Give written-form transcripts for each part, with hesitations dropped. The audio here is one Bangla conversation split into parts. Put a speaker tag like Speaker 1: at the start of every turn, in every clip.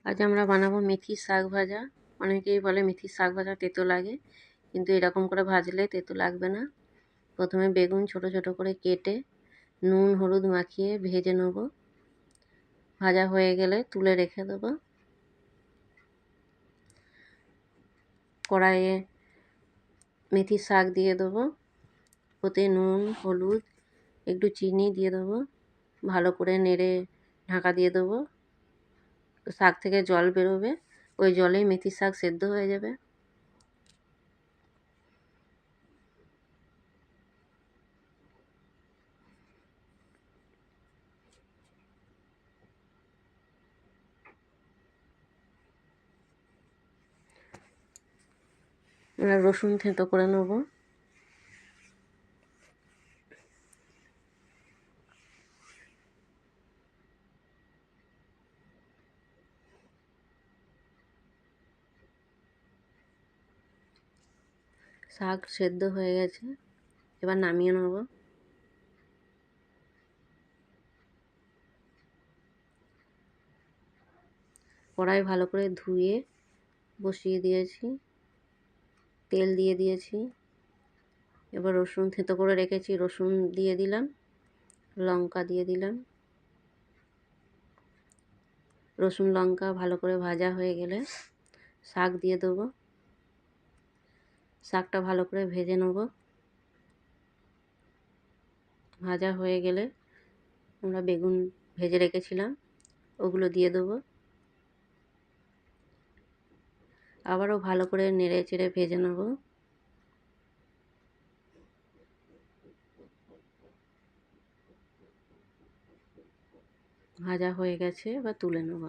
Speaker 1: আজ আমরা বানাবো মেথির শাক ভাজা। অনেকেই বলে মেথির শাক ভাজা তেতো লাগে, কিন্তু এরকম করে ভাজলে তেতো লাগবে না। প্রথমে বেগুন ছোট ছোট করে কেটে নুন হলুদ মাখিয়ে ভেজে নেব। ভাজা হয়ে গেলে তুলে রেখে দেবো। কড়াইয়ে মেথির শাক দিয়ে দেবো, ওতে নুন হলুদ একটু চিনি দিয়ে দেবো, ভালো করে নেড়ে ঢাকা দিয়ে দেবো। শাক থেকে জল বেরোবে, ওই জলেই মেথির শাক সেদ্ধ হয়ে যাবে। রসুন থেঁতো করে নেব। শাক সেদ্ধ হয়ে গেছে, এবার নামিয়ে নেব। কড়াই ভালো করে ধুয়ে বসিয়ে দিয়েছি, তেল দিয়ে দিয়েছি। এবার রসুন থেঁতো করে রেখেছি, রসুন দিয়ে দিলাম, লঙ্কা দিয়ে দিলাম। রসুন লঙ্কা ভালো করে ভাজা হয়ে গেলে শাক দিয়ে দেবো। শাকটা ভালো করে ভেজে নেব। ভাজা হয়ে গেলে আমরা বেগুন ভেজে রেখেছিলাম ওগুলো দিয়ে দেবো। আবারও ভালো করে নেড়ে চেড়ে ভেজে নেব। ভাজা হয়ে গেছে, এবার তুলে নেব।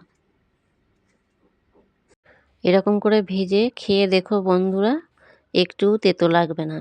Speaker 1: এরকম করে ভেজে খেয়ে দেখো বন্ধুরা, একটুও তেতো লাগবে না।